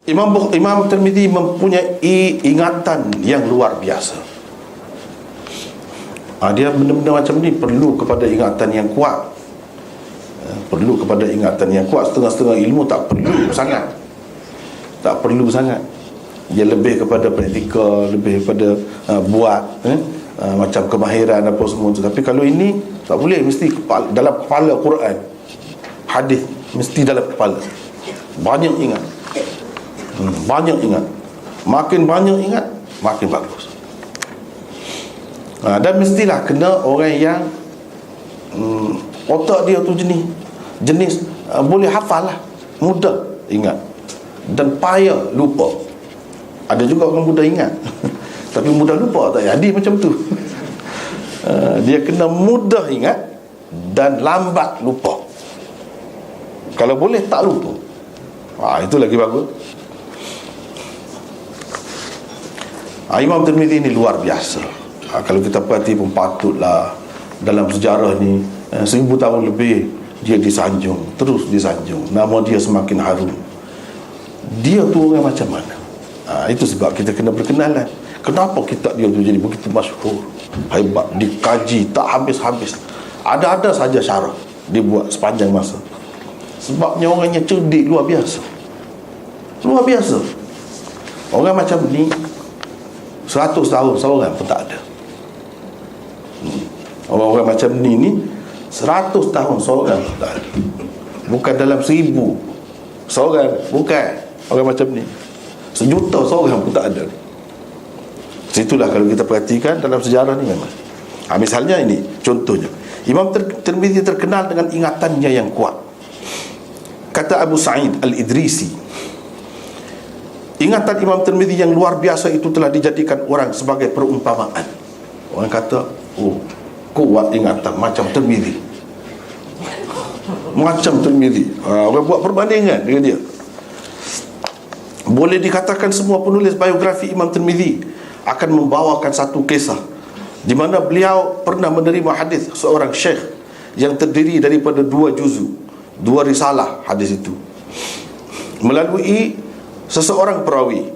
Imam Tirmizi mempunyai ingatan yang luar biasa. Dia benda-benda macam ni perlu kepada ingatan yang kuat. Perlu kepada ingatan yang kuat. Setengah-setengah ilmu tak perlu sangat. Tak perlu sangat. Dia lebih kepada praktikal, lebih kepada buat macam kemahiran apa semua tu. Tapi kalau ini tak boleh, mesti dalam kepala Quran, hadis mesti dalam kepala. Banyak ingat. Banyak ingat. Makin banyak ingat, makin bagus. Dan mestilah kena orang yang otak dia tu jenis boleh hafal lah, mudah ingat dan payah lupa. Ada juga orang mudah ingat tapi mudah lupa, tak jadi macam tu. Dia kena mudah ingat dan lambat lupa. Kalau boleh tak lupa, itu lagi bagus. Imam Tirmizi ni luar biasa. Kalau kita perhati pun patutlah, dalam sejarah ni 1000 tahun lebih dia disanjung, terus disanjung, nama dia semakin harum. Dia tu orang macam mana? Itu sebab kita kena berkenalan. Kenapa kitab dia tu jadi begitu masyhur, hebat, dikaji tak habis-habis. Ada-ada saja syarah dibuat sepanjang masa. Sebabnya orangnya cerdik luar biasa. Luar biasa. Orang macam ni 100 tahun seorang pun tak ada. Orang-orang macam ni 100 tahun seorang pun tak ada. Bukan dalam 1000 seorang, bukan. Orang macam ni 1,000,000 seorang pun tak ada. Situlah kalau kita perhatikan dalam sejarah ni memang. Misalnya ini contohnya, Imam Tirmizi terkenal dengan ingatannya yang kuat. Kata Abu Sa'id Al-Idrisi, ingatan Imam Tirmizi yang luar biasa itu telah dijadikan orang sebagai perumpamaan. Orang kata, kuat ingatan macam Tirmizi, macam Tirmizi. Orang buat perbandingan dengan dia. Boleh dikatakan semua penulis biografi Imam Tirmizi akan membawakan satu kisah di mana beliau pernah menerima hadis seorang syekh yang terdiri daripada 2 juzu, 2 risalah hadis itu melalui seseorang perawi.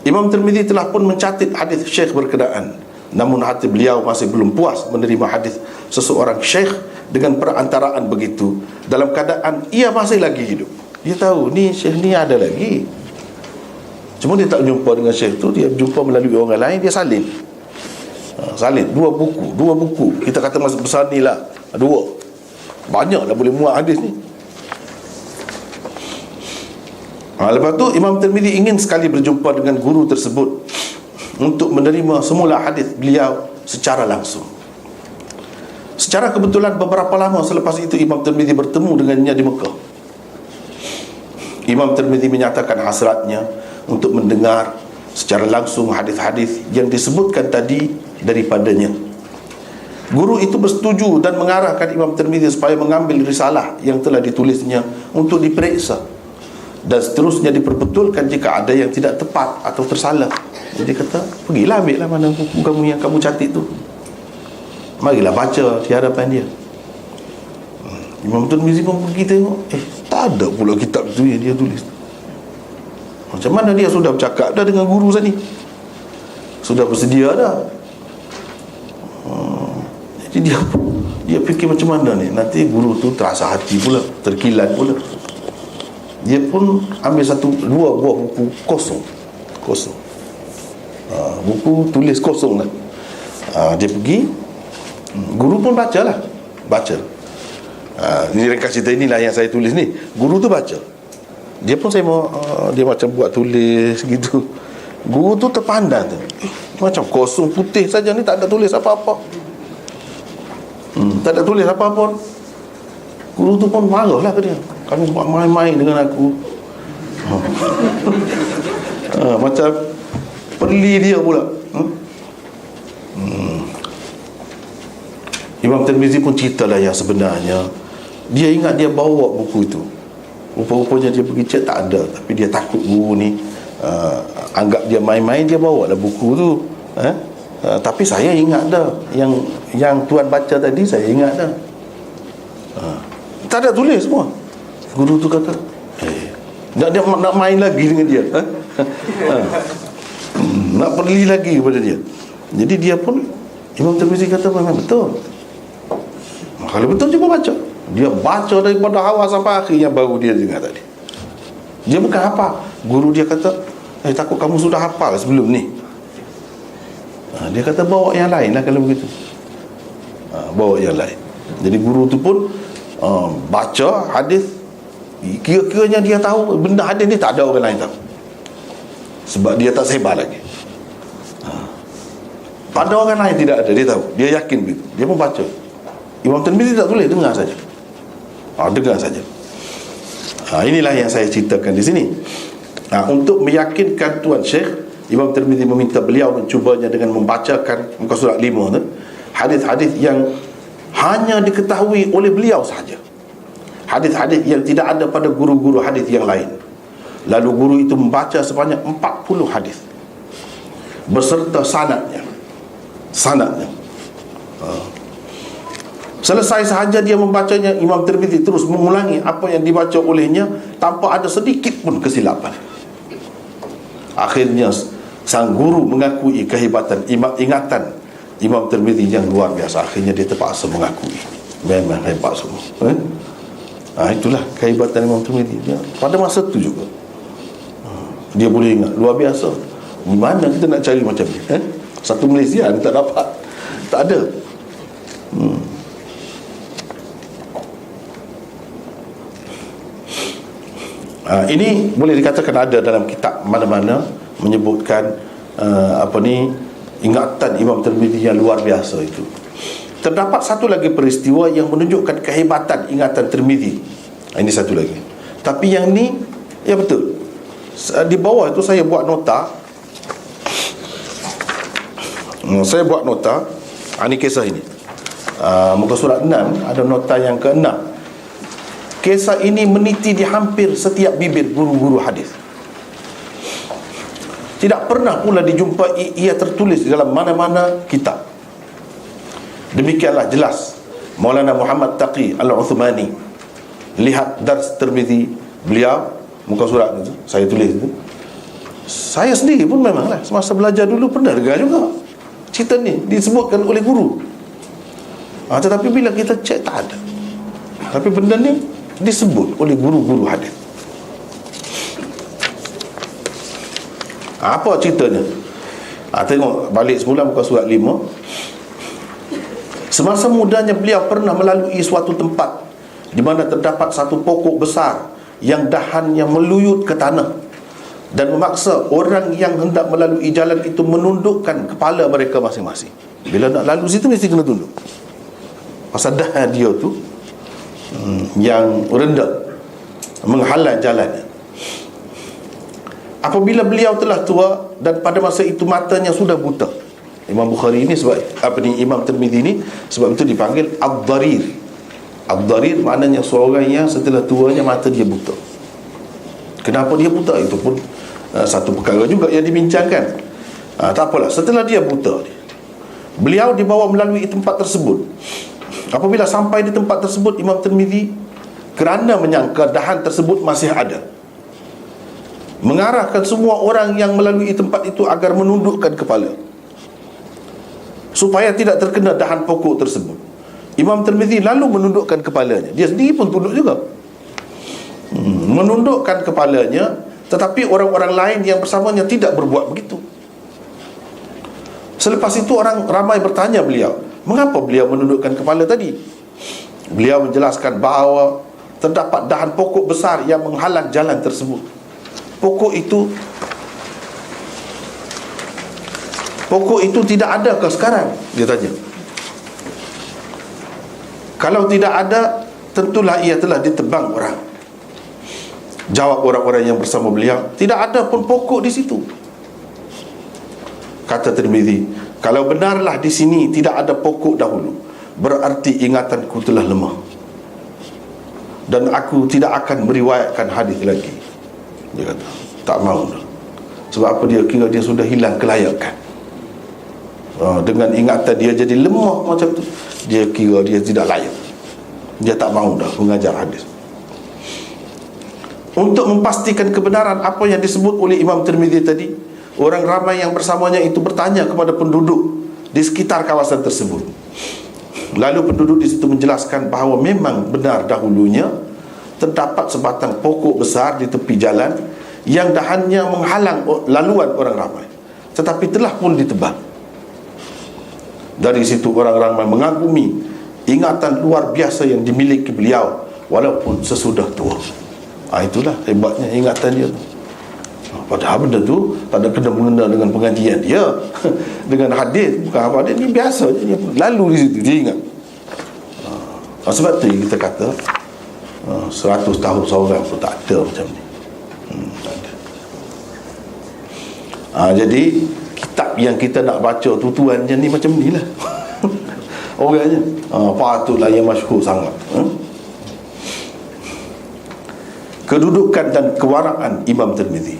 Imam Tirmizi telah pun mencatat hadis syekh berkenaan, namun hati beliau masih belum puas menerima hadis seseorang syekh dengan perantaraan begitu, dalam keadaan ia masih lagi hidup. Dia tahu ni syekh ni ada lagi, cuma dia tak jumpa dengan syekh tu. Dia jumpa melalui orang lain, dia salin. Salin 2 buku. Kita kata masa besar ni lah 2. Banyaklah boleh muat hadis ni. Lepas tu Imam Tirmizi ingin sekali berjumpa dengan guru tersebut untuk menerima semula hadis beliau secara langsung. Secara kebetulan beberapa lama selepas itu Imam Tirmizi bertemu dengannya di Mekah. Imam Tirmizi menyatakan hasratnya untuk mendengar secara langsung hadis-hadis yang disebutkan tadi daripadanya. Guru itu bersetuju dan mengarahkan Imam Tirmizi supaya mengambil risalah yang telah ditulisnya untuk diperiksa dan seterusnya diperbetulkan jika ada yang tidak tepat atau tersalah. Jadi kata, pergilah ambillah mana buku kamu yang kamu catat tu, marilah baca di hadapan dia. Imam Tirmizi pun pergi tengok, tak ada pula kitab tu yang dia tulis. Macam mana dia sudah bercakap dah dengan guru tadi, sudah bersedia dah. Jadi dia fikir macam mana ni, nanti guru tu terasa hati pula, terkilat pula. Dia pun ambil 2 buah buku kosong. Buku tulis kosong lah. Dia pergi, guru pun baca. Ini ringkas cerita inilah yang saya tulis ni. Guru tu baca, dia pun dia macam buat tulis gitu. Guru tu terpandang tu, macam kosong putih saja ni, tak ada tulis apa-apa. Tak ada tulis apa-apa. Guru tu pun marah lah ke dia, kamu buat main-main dengan aku. Macam perli dia pula. Imam Tirmizi pun ceritalah yang sebenarnya. Dia ingat dia bawa buku itu, rupa-rupanya dia pergi cek tak ada, tapi dia takut guru ni anggap dia main-main, dia bawa lah buku tu. Tapi saya ingat dah, yang tuan baca tadi saya ingat dah. Tak ada tulis semua. Guru tu kata, nak main lagi dengan dia, nak perli lagi kepada dia. Jadi dia pun, Imam Tirmizi kata memang betul. Kalau betul cuba baca. Dia baca daripada awal sampai akhirnya baru dia dengar tadi. Dia bukan hafal. Guru dia kata, takut kamu sudah hafal sebelum ni. Dia kata bawa yang lain lah kalau begitu. Bawa yang lain. Jadi guru tu pun baca hadis, kira-kiranya dia tahu benda hadis ni tak ada orang lain tahu, sebab dia tak sebar lagi. Pada orang lain tidak ada, dia tahu, dia yakin begitu. Dia pun baca. Imam Tirmizi tak tulis, dengar saja. Dengar saja. Inilah yang saya ceritakan di sini. Untuk meyakinkan Tuan Syekh, Imam Tirmizi meminta beliau mencubanya dengan membacakan muka surat 5 tu, hadis-hadis yang hanya diketahui oleh beliau sahaja, hadis-hadis yang tidak ada pada guru-guru hadis yang lain. Lalu guru itu membaca sebanyak 40 hadis beserta sanadnya. Selesai sahaja dia membacanya, Imam Tirmizi terus mengulangi apa yang dibaca olehnya tanpa ada sedikit pun kesilapan. Akhirnya sang guru mengakui kehebatan ingatan Imam Tirmizi yang luar biasa. Akhirnya dia terpaksa mengakui memang hebat semua. Itulah kehebatan Imam Tirmizi. Pada masa itu juga dia boleh ingat, luar biasa. Di mana kita nak cari macam ni? Satu Malaysia ni tak dapat, tak ada. Ini boleh dikatakan ada dalam kitab mana-mana menyebutkan ingatan Imam Tirmizi yang luar biasa itu. Terdapat satu lagi peristiwa yang menunjukkan kehebatan ingatan Tirmizi. Ini satu lagi. Tapi yang ni, ya betul. Di bawah itu saya buat nota. Saya buat nota. Ini kisah ini. Muka surat 6 ada nota yang ke-6. Kisah ini meniti di hampir setiap bibir guru-guru hadis. Tidak pernah pula dijumpai ia tertulis dalam mana-mana kitab. Demikianlah jelas Maulana Muhammad Taqi Al-Uthmani. Lihat Dars Tirmizi beliau, muka surat itu saya tulis itu. Saya sendiri pun memanglah semasa belajar dulu pernah dengar juga cerita ni disebutkan oleh guru. Tetapi bila kita cek tak ada. Tapi benda ni disebut oleh guru-guru hadis. Apa ceritanya? Tengok balik semula muka surat 5. Semasa mudanya beliau pernah melalui suatu tempat di mana terdapat satu pokok besar yang dahannya meluyut ke tanah, dan memaksa orang yang hendak melalui jalan itu menundukkan kepala mereka masing-masing. Bila nak lalu situ mesti kena tunduk, pasal dahan dia tu yang rendah menghalang jalan. Apabila beliau telah tua dan pada masa itu matanya sudah buta. Imam Bukhari ini sebab Imam Tirmizi ini sebab itu dipanggil Ad-Darir. Ad-Darir maknanya seorang yang setelah tuanya mata dia buta. Kenapa dia buta? Itu pun satu perkara juga yang dibincangkan. Tak apalah, setelah dia buta, beliau dibawa melalui tempat tersebut. Apabila sampai di tempat tersebut, Imam Tirmizi kerana menyangka dahan tersebut masih ada, mengarahkan semua orang yang melalui tempat itu agar menundukkan kepala supaya tidak terkena dahan pokok tersebut. Imam Tirmizi lalu menundukkan kepalanya. Dia sendiri pun tunduk juga, menundukkan kepalanya. Tetapi orang-orang lain yang bersamanya tidak berbuat begitu. Selepas itu orang ramai bertanya beliau, mengapa beliau menundukkan kepala tadi? Beliau menjelaskan bahawa terdapat dahan pokok besar yang menghalang jalan tersebut. Pokok itu tidak ada ke sekarang? Dia tanya. Kalau tidak ada, tentulah ia telah ditebang orang. Jawab orang-orang yang bersama beliau, tidak ada pun pokok di situ. Kata Tirmizi, kalau benarlah di sini tidak ada pokok dahulu, berarti ingatanku telah lemah dan aku tidak akan meriwayatkan hadis lagi. Dia kata, tak mahu dah. Sebab apa? Dia kira dia sudah hilang kelayakan. Dengan ingatan dia jadi lemah macam tu, dia kira dia tidak layak. Dia tak mahu dah mengajar hadis. untuk memastikan kebenaran apa yang disebut oleh Imam Tirmizi tadi, orang ramai yang bersamanya itu bertanya kepada penduduk di sekitar kawasan tersebut. Lalu penduduk di situ menjelaskan bahawa memang benar dahulunya terdapat sebatang pokok besar di tepi jalan yang dahannya menghalang laluan orang ramai, tetapi telah pun ditebang. Dari situ orang ramai mengagumi ingatan luar biasa yang dimiliki beliau walaupun sesudah tua. Itulah hebatnya ingatan dia. Padahal benda tu tak ada kena-mengena dengan pengajian dia dengan hadis, bukan apa dia, ni biasa je, dia lalu di situ, dia ingat. Sebab tu kita kata 100 tahun seorang pun tak ada macam ni. Tak ada. Jadi kitab yang kita nak baca tuan je ni macam ni lah. Orangnya patutlah yang masyhur sangat. Kedudukan dan kewaraan Imam Tirmizi.